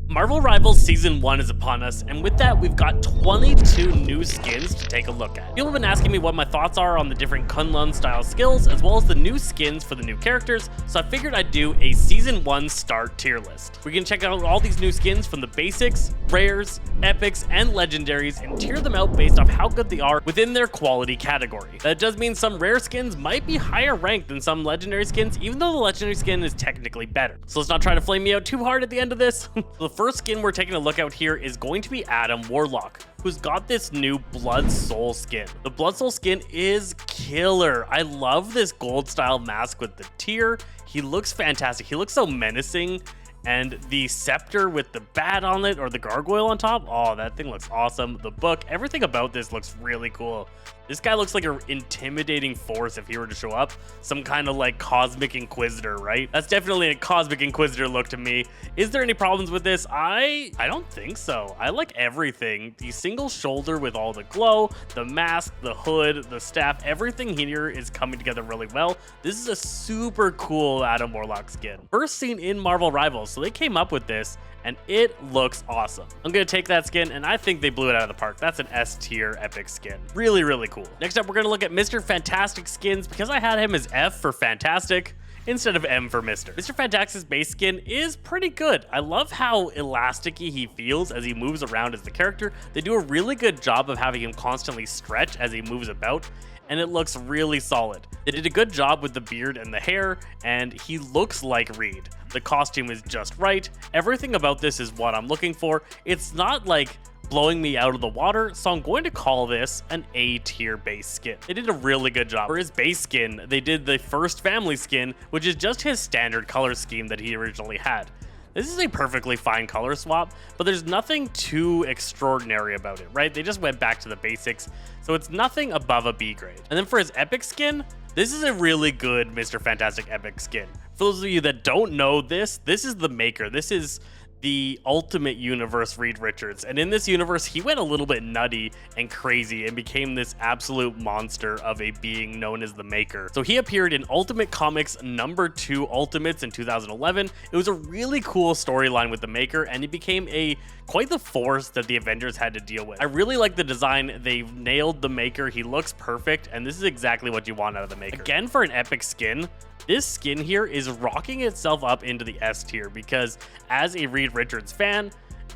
Marvel Rivals Season 1 is upon us, and with that, we've got 22 new skins to take a look at. People have been asking me what my thoughts are on the different Kunlun style skills, as well as the new skins for the new characters, so I figured I'd do a Season 1 start tier list. We're gonna check out all these new skins from the basics, rares, epics, and legendaries, and tier them out based off how good they are within their quality category. That does mean some rare skins might be higher ranked than some legendary skins, even though the legendary skin is technically better. So let's not try to flame me out too hard at the end of this. The first skin we're taking a look at here is going to be Adam Warlock, who's got this new Blood Soul skin. The Blood Soul skin is killer. I love this gold style mask with the tear. He looks fantastic. He looks so menacing. And the scepter with the bat on it, or the gargoyle on top, oh, that thing looks awesome. The book, everything about this looks really cool. This guy looks like an intimidating force if he were to show up. Some kind of like cosmic inquisitor, right? That's definitely a cosmic inquisitor look to me. Is there any problems with this? I don't think so. I like everything. The single shoulder with all the glow, the mask, the hood, the staff, everything here is coming together really well. This is a super cool Adam Warlock skin. First seen in Marvel Rivals, so they came up with this and it looks awesome. I'm gonna take that skin and I think they blew it out of the park. That's an S tier epic skin. Really, really cool. Next up, we're gonna look at Mr. Fantastic skins because I had him as F for Fantastic instead of M for Mr. Mr. Fantastic's base skin is pretty good. I love how elasticy he feels as he moves around as the character. They do a really good job of having him constantly stretch as he moves about, and it looks really solid. They did a good job with the beard and the hair, and he looks like Reed. The costume is just right. Everything about this is what I'm looking for. It's not like blowing me out of the water, so I'm going to call this an A tier base skin. They did a really good job. For his base skin, they did the first family skin, which is just his standard color scheme that he originally had. This is a perfectly fine color swap, but there's nothing too extraordinary about it, right? They just went back to the basics, so it's nothing above a B grade. And then for his epic skin, this is a really good Mr. Fantastic epic skin. For those of you that don't know this is the Maker. This is the Ultimate Universe Reed Richards, and in this universe he went a little bit nutty and crazy and became this absolute monster of a being known as the Maker. So he appeared in Ultimate Comics #2 Ultimates in 2011. It was a really cool storyline with the Maker, and he became quite the force that the Avengers had to deal with. I really like the design. They've nailed the Maker. He looks perfect, and this is exactly what you want out of the Maker. Again, for an epic skin, this skin here is rocking itself up into the S tier because as a Reed Richards fan,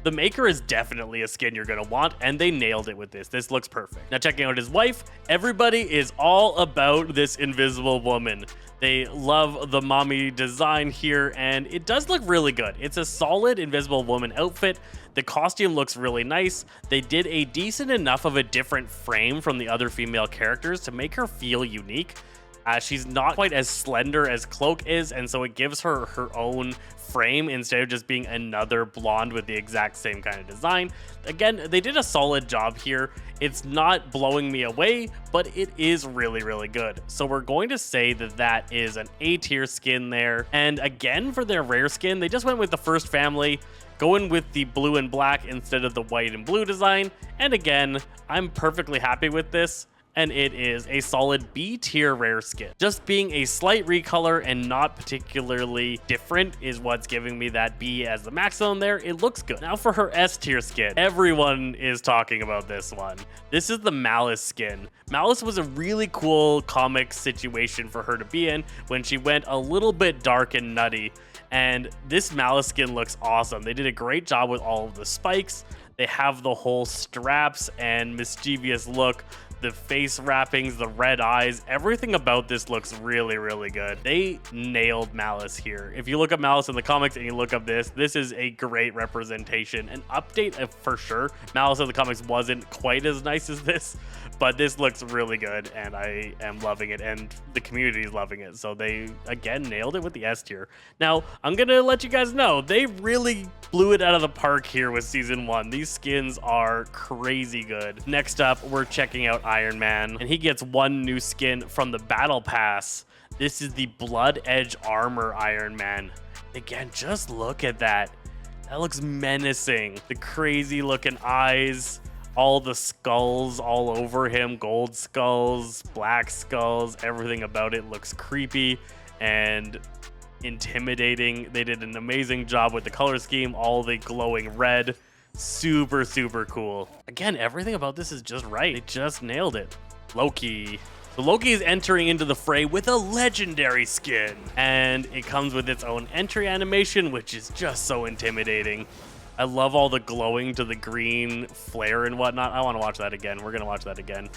the Maker is definitely a skin you're going to want, and they nailed it with this. This looks perfect. Now, checking out his wife, everybody is all about this Invisible Woman. They love the mommy design here, and it does look really good. It's a solid Invisible Woman outfit. The costume looks really nice. They did a decent enough of a different frame from the other female characters to make her feel unique. She's not quite as slender as Cloak is, and so it gives her her own frame instead of just being another blonde with the exact same kind of design. Again, they did a solid job here. It's not blowing me away, but it is really, really good. So we're going to say that that is an A tier skin there. And again, for their rare skin, they just went with the first family, going with the blue and black instead of the white and blue design. And again, I'm perfectly happy with this, and it is a solid B tier rare skin. Just being a slight recolor and not particularly different is what's giving me that B as the maximum there. It looks good. Now for her S tier skin. Everyone is talking about this one. This is the Malice skin. Malice was a really cool comic situation for her to be in when she went a little bit dark and nutty. And this Malice skin looks awesome. They did a great job with all of the spikes. They have the whole straps and mischievous look, the face wrappings, the red eyes, everything about this looks really, really good. They nailed Malice here. If you look up Malice in the comics and you look up this is a great representation. An update for sure. Malice in the comics wasn't quite as nice as this, but this looks really good and I am loving it, and the community is loving it. So they, again, nailed it with the S tier. Now, I'm gonna let you guys know, they really blew it out of the park here with Season 1. These skins are crazy good. Next up, we're checking out Iron Man, and he gets one new skin from the Battle Pass. This is the Blood Edge Armor Iron Man. Again, just look at that. That looks menacing. The crazy looking eyes, all the skulls all over him, gold skulls, black skulls, everything about it looks creepy, and intimidating. They did an amazing job with the color scheme, all the glowing red. Super, super cool. Again, everything about this is just right. They just nailed it. Loki. So Loki is entering into the fray with a legendary skin, and it comes with its own entry animation, which is just so intimidating. I love all the glowing to the green flare and whatnot. I want to watch that again. We're going to watch that again.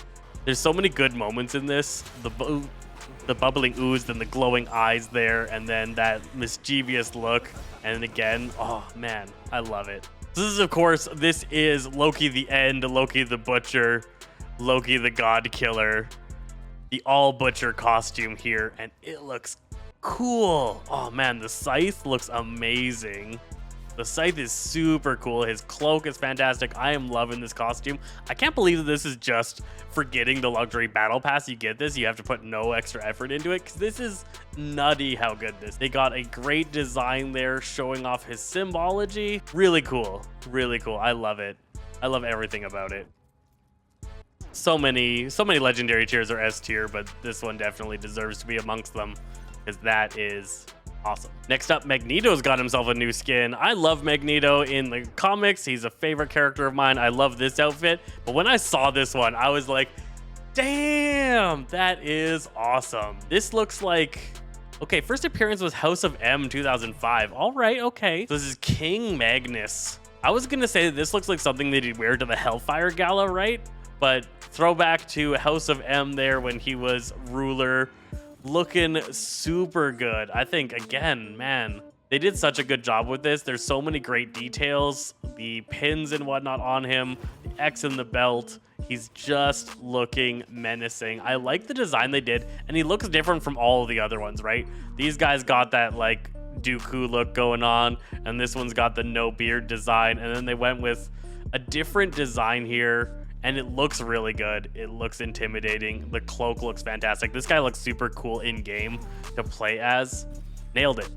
There's so many good moments in this. The bubbling ooze, then the glowing eyes there, and then that mischievous look. And again, oh man, I love it. This is Loki the End, Loki the Butcher, Loki the God Killer, the all butcher costume here, and it looks cool. Oh man, the scythe looks amazing. The scythe is super cool. His cloak is fantastic. I am loving this costume. I can't believe that this is just for getting the luxury battle pass. You get this, you have to put no extra effort into it, because this is nutty how good this. They got a great design there showing off his symbology. Really cool. Really cool. I love it. I love everything about it. So many legendary tiers are S tier, but this one definitely deserves to be amongst them, because that is awesome. Next up, Magneto's got himself a new skin. I love Magneto in the comics. He's a favorite character of mine. I love this outfit. But when I saw this one, I was like, damn, that is awesome. This looks like... Okay, first appearance was House of M 2005. All right, okay. So this is King Magnus. I was going to say that this looks like something that he'd wear to the Hellfire Gala, right? But throwback to House of M there when he was ruler. Looking super good. I think, again, man, they did such a good job with this. There's so many great details. The pins and whatnot on him, the X in the belt. He's just looking menacing. I like the design they did, and he looks different from all of the other ones, right? These guys got that, like, Dooku look going on, and this one's got the no beard design, and then they went with a different design here. And it looks really good. It looks intimidating. The cloak looks fantastic. This guy looks super cool in game to play as. Nailed it.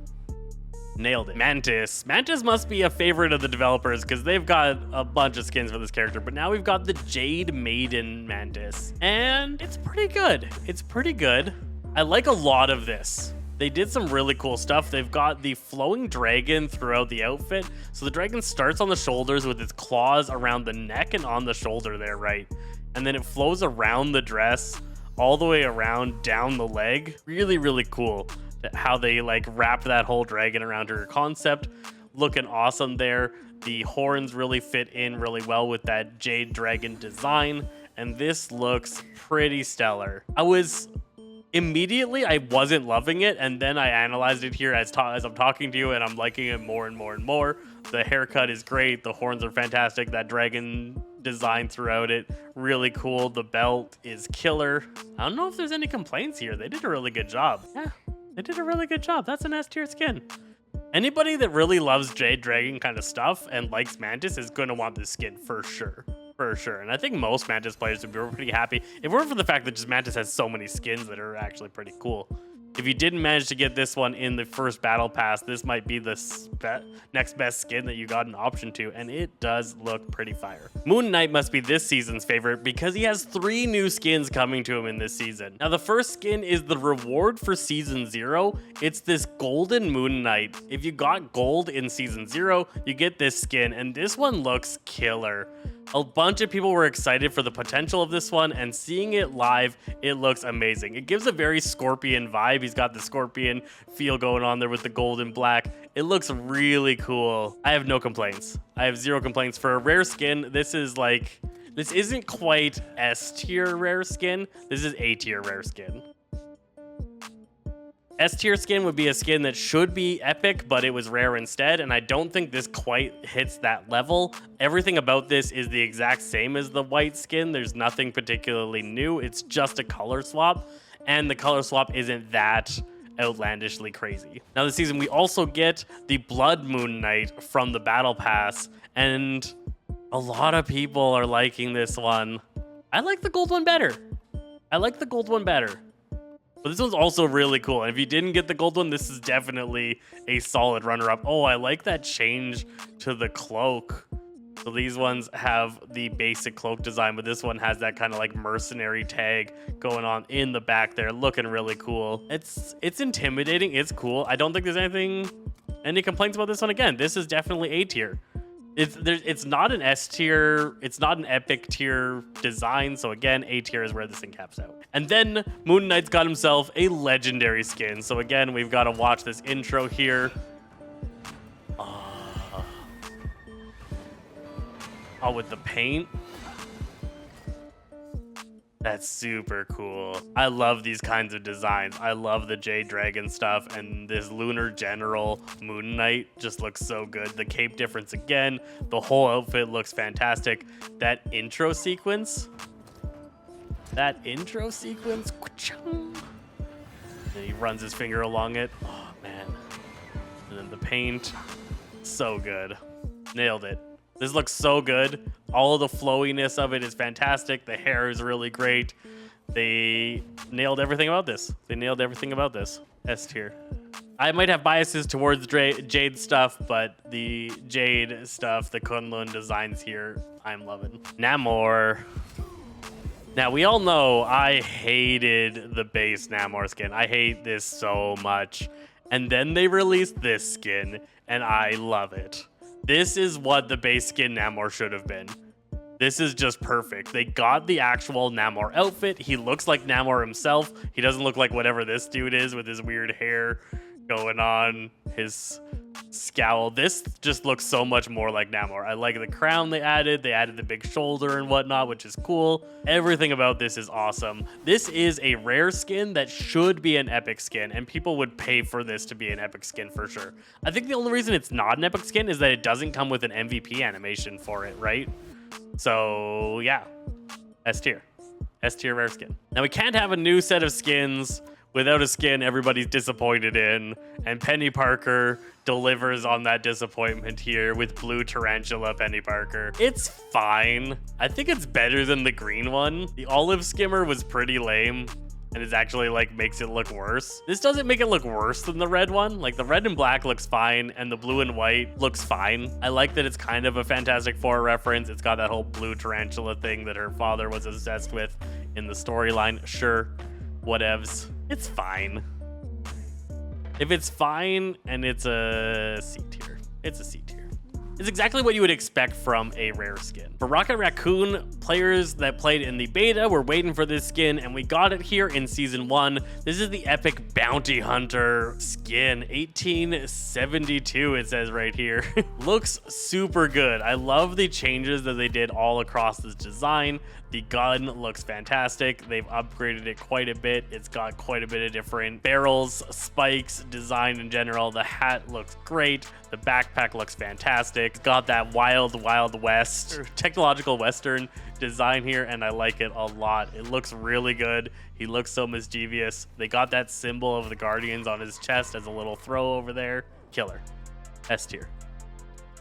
Nailed it. Mantis. Mantis must be a favorite of the developers because they've got a bunch of skins for this character. But now we've got the Jade Maiden Mantis. And it's pretty good. It's pretty good. I like a lot of this. They did some really cool stuff. They've got the flowing dragon throughout the outfit. So the dragon starts on the shoulders with its claws around the neck and on the shoulder there, right? And then it flows around the dress all the way around down the leg. Really, really cool how they like wrap that whole dragon around her concept. Looking awesome there. The horns really fit in really well with that Jade Dragon design. And this looks pretty stellar. Immediately, I wasn't loving it, and then I analyzed it here as I'm talking to you, and I'm liking it more and more and more. The haircut is great. The horns are fantastic. That dragon design throughout it, really cool. The belt is killer. I don't know if there's any complaints here. They did a really good job. Yeah, they did a really good job. That's an S tier skin. Anybody that really loves Jade Dragon kind of stuff and likes Mantis is going to want this skin for sure. For sure. And I think most Mantis players would be pretty happy if it weren't for the fact that just Mantis has so many skins that are actually pretty cool. If you didn't manage to get this one in the first battle pass, this might be the next best skin that you got an option to, and it does look pretty fire. Moon Knight must be this season's favorite because he has 3 new skins coming to him in this season. Now, the first skin is the reward for Season 0. It's this Golden Moon Knight. If you got gold in Season 0, you get this skin, and this one looks killer. A bunch of people were excited for the potential of this one, and seeing it live, it looks amazing. It gives a very Scorpion vibe. He's got the Scorpion feel going on there with the gold and black. It looks really cool. I have no complaints. I have 0 complaints. For a rare skin, this isn't quite S tier rare skin. This is A tier rare skin. S tier skin would be a skin that should be epic, but it was rare instead, and I don't think this quite hits that level. Everything about this is the exact same as the white skin. There's nothing particularly new. It's just a color swap, and the color swap isn't that outlandishly crazy. Now this season, we also get the Blood Moon Knight from the Battle Pass, and a lot of people are liking this one. I like the gold one better. But this one's also really cool. And if you didn't get the gold one, this is definitely a solid runner-up. Oh, I like that change to the cloak. So these ones have the basic cloak design, but this one has that kind of like mercenary tag going on in the back there, looking really cool. It's intimidating. It's cool. I don't think there's any complaints about this one. Again, this is definitely A tier. It's not an S tier. It's not an epic tier design. So again, A tier is where this thing caps out. And then Moon Knight's got himself a legendary skin. So again, we've got to watch this intro here. Oh, with the paint. That's super cool. I love these kinds of designs. I love the Jade Dragon stuff, and this Lunar General Moon Knight just looks so good. The cape difference again. The whole outfit looks fantastic. That intro sequence. And he runs his finger along it. Oh, man. And then the paint. So good. Nailed it. This looks so good. All of the flowiness of it is fantastic. The hair is really great. They nailed everything about this. S tier. I might have biases towards Jade stuff, but the Jade stuff, the Kunlun designs here, I'm loving. Namor. Now, we all know I hated the base Namor skin. I hate this so much. And then they released this skin, and I love it. This is what the base skin Namor should have been. This is just perfect. They got the actual Namor outfit. He looks like Namor himself. He doesn't look like whatever this dude is with his weird hair going on, his scowl. This just looks so much more like Namor. I like the crown they added. They added the big shoulder and whatnot, which is cool. Everything about this is awesome. This is a rare skin that should be an epic skin, and people would pay for this to be an epic skin for sure. I think the only reason it's not an epic skin is that it doesn't come with an MVP animation for it, right? So yeah, S tier rare skin. Now we can't have a new set of skins without a skin everybody's disappointed in, and Penny Parker delivers on that disappointment here with Blue Tarantula Penny Parker. It's fine. I think it's better than the green one. The olive skimmer was pretty lame, and it's actually like makes it look worse. This doesn't make it look worse than the red one. Like the red and black looks fine, and the blue and white looks fine. I like that it's kind of a Fantastic Four reference. It's got that whole Blue Tarantula thing that her father was obsessed with in the storyline. Sure, whatevs. It's fine. If it's fine and it's a C tier, it's a C tier. It's exactly what you would expect from a rare skin. For Rocket Raccoon, players that played in the beta were waiting for this skin, and we got it here in Season 1. This is the epic Bounty Hunter skin, 1872 it says right here. Looks super good. I love the changes that they did all across this design. The gun looks fantastic. They've upgraded it quite a bit. It's got quite a bit of different barrels, spikes, design in general. The hat looks great. The backpack looks fantastic. It's got that wild west, technological western design here, and I like it a lot. It looks really good. He looks so mischievous. They got that symbol of the Guardians on his chest as a little throw over there. Killer. S tier.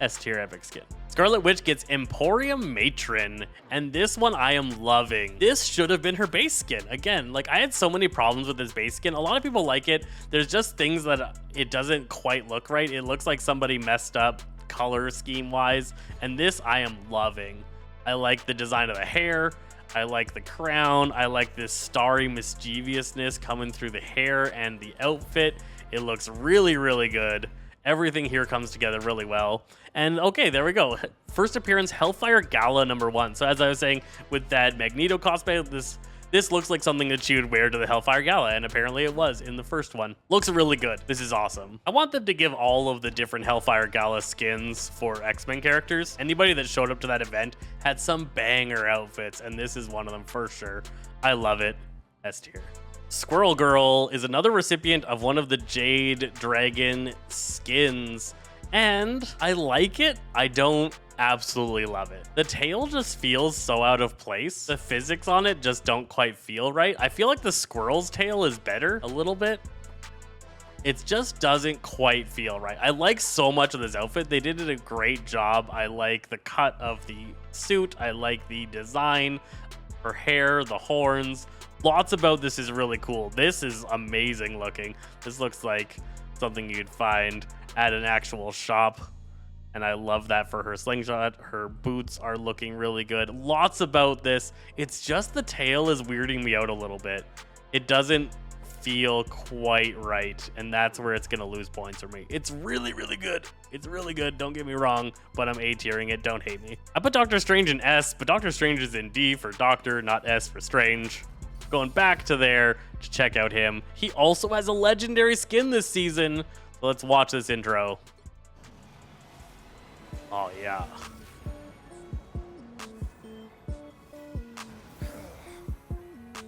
S tier epic skin. Scarlet Witch gets Emporium Matron, and this one I am loving. This should have been her base skin. Again, like I had so many problems with this base skin. A lot of people like it. There's just things that it doesn't quite look right. It looks like somebody messed up color scheme wise, and this I am loving. I like the design of the hair. I like the crown. I like this starry mischievousness coming through the hair and the outfit. It looks really, really good. Everything here comes together really well. And okay, there we go. First appearance, Hellfire Gala #1. So as I was saying, with that Magneto cosplay, this looks like something that she would wear to the Hellfire Gala, and apparently it was in the first one. Looks really good. This is awesome. I want them to give all of the different Hellfire Gala skins for X-Men characters. Anybody that showed up to that event had some banger outfits, and this is one of them for sure. I love it. S tier. Squirrel Girl is another recipient of one of the Jade Dragon skins, and I like it. I don't absolutely love it. The tail just feels so out of place. The physics on it just don't quite feel right. I feel like the squirrel's tail is better a little bit. It just doesn't quite feel right. I like so much of this outfit. They did a great job. I like the cut of the suit. I like the design, her hair, the horns. Lots about this is really cool. This is amazing looking. This looks like something you'd find at an actual shop and I love that for her slingshot. Her boots are looking really good. Lots about this. It's just the tail is weirding me out a little bit. It doesn't feel quite right, and that's where it's gonna lose points for me. It's really, really good. It's really good, don't get me wrong, but I'm A-tiering it, don't hate me. I put Doctor Strange in S, but Doctor Strange is in D for Doctor, not S for Strange. Going back to there to check out him. He also has a legendary skin this season. So let's watch this intro. Oh yeah.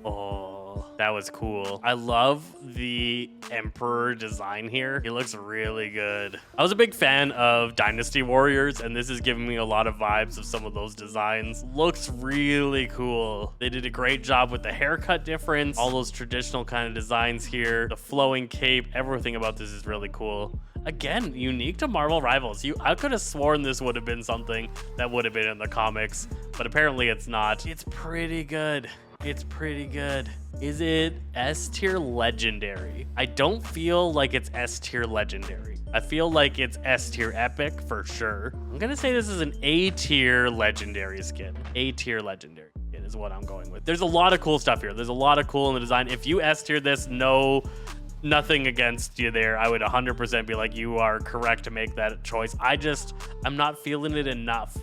Oh, that was cool. I love the Emperor design here. He looks really good. I was a big fan of Dynasty Warriors, and this is giving me a lot of vibes of some of those designs. Looks really cool. They did a great job with the haircut difference, all those traditional kind of designs here, the flowing cape, everything about this is really cool. Again, unique to Marvel Rivals. I could have sworn this would have been something that would have been in the comics, but apparently it's not. It's pretty good. It's pretty good. Is it S tier legendary? I don't feel like it's S tier legendary. I feel like it's S tier epic for sure. I'm gonna say this is an A tier legendary skin. A tier legendary skin is what I'm going with. There's a lot of cool stuff here. There's a lot of cool in the design. If you S tier this, nothing against you there. I would 100% be like, you are correct to make that choice. I'm not feeling it enough.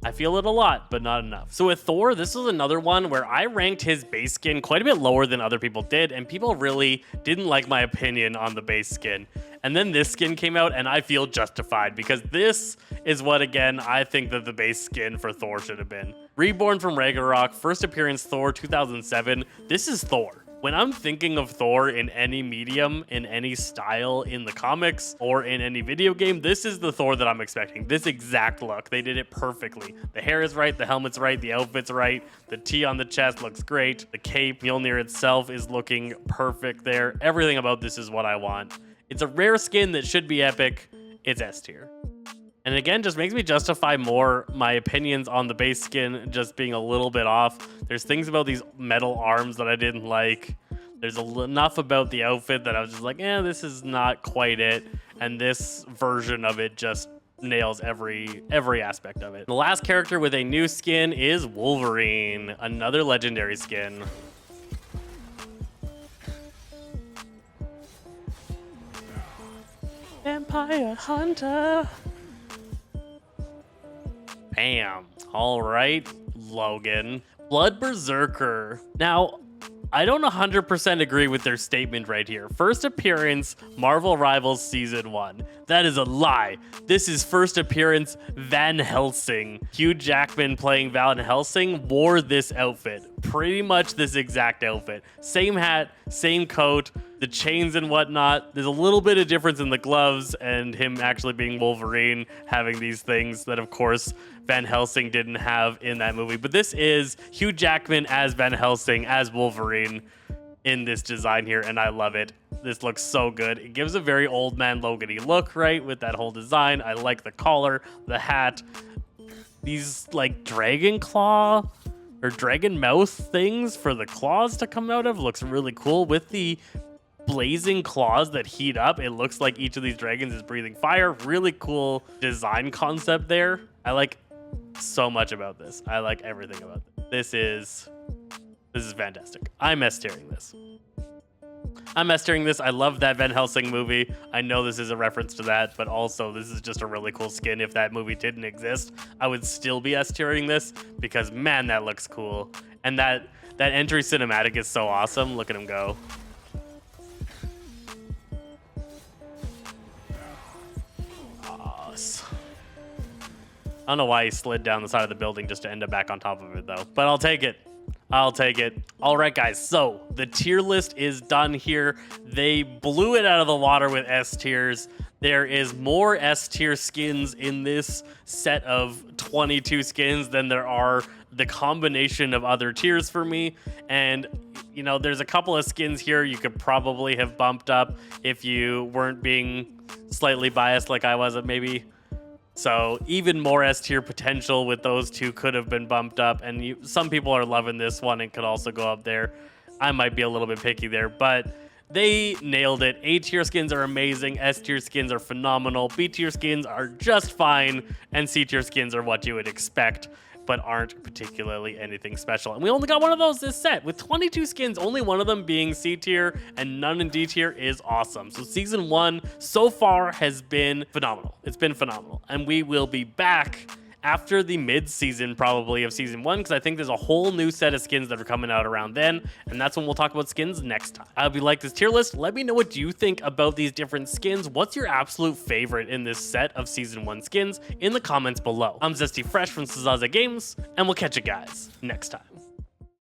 I feel it a lot, but not enough. So with Thor, this was another one where I ranked his base skin quite a bit lower than other people did, and people really didn't like my opinion on the base skin. And then this skin came out, and I feel justified because this is what, again, I think that the base skin for Thor should have been. Reborn from Ragnarok, first appearance Thor 2007. This is Thor. When I'm thinking of Thor in any medium, in any style in the comics or in any video game, this is the Thor that I'm expecting. This exact look. They did it perfectly. The hair is right, the helmet's right, the outfit's right, the T on the chest looks great, the cape, Mjolnir itself is looking perfect there. Everything about this is what I want. It's a rare skin that should be epic. It's S tier. And again, just makes me justify more my opinions on the base skin just being a little bit off. There's things about these metal arms that I didn't like. There's enough about the outfit that I was just like, this is not quite it. And this version of it just nails every aspect of it. The last character with a new skin is Wolverine, another legendary skin. Vampire Hunter. Bam. All right, Logan. Blood Berserker. Now, I don't 100% agree with their statement right here. First appearance, Marvel Rivals Season 1. That is a lie. This is first appearance, Van Helsing. Hugh Jackman playing Van Helsing wore this outfit. Pretty much this exact outfit. Same hat, same coat, the chains and whatnot. There's a little bit of difference in the gloves and him actually being Wolverine, having these things that, of course, Van Helsing didn't have in that movie. But this is Hugh Jackman as Van Helsing, as Wolverine in this design here, and I love it. This looks so good. It gives a very old man Logan-y look, right, with that whole design. I like the collar, the hat, these like dragon claw or dragon mouth things for the claws to come out of. Looks really cool with the blazing claws that heat up. It looks like each of these dragons is breathing fire. Really cool design concept there. I like so much about this. I like everything about this. This is fantastic. I'm S-tiering this. I'm S-tiering this. I love that Van Helsing movie. I know this is a reference to that, but also this is just a really cool skin. If that movie didn't exist, I would still be S-tiering this because, man, that looks cool. And that entry cinematic is so awesome. Look at him go. I don't know why he slid down the side of the building just to end up back on top of it, though. But I'll take it. I'll take it. All right, guys. So the tier list is done here. They blew it out of the water with S tiers. There is more S tier skins in this set of 22 skins than there are the combination of other tiers for me. And, you know, there's a couple of skins here you could probably have bumped up if you weren't being slightly biased like I was maybe. So even more S tier potential with those two could have been bumped up, and some people are loving this one and could also go up there. I might be a little bit picky there, but They nailed it. A tier skins are amazing, S tier skins are phenomenal, B tier skins are just fine, and C tier skins are what you would expect, but aren't particularly anything special. And we only got one of those this set. With 22 skins, only one of them being C tier and none in D tier is awesome. So season 1 so far has been phenomenal. It's been phenomenal. And we will be back after the mid-season probably of season 1, because I think there's a whole new set of skins that are coming out around then, and that's when we'll talk about skins next time. I hope you like this tier list. Let me know what you think about these different skins. What's your absolute favorite in this set of season 1 skins in the comments below. I'm Zesty Fresh from Sazaza Games, and we'll catch you guys next time.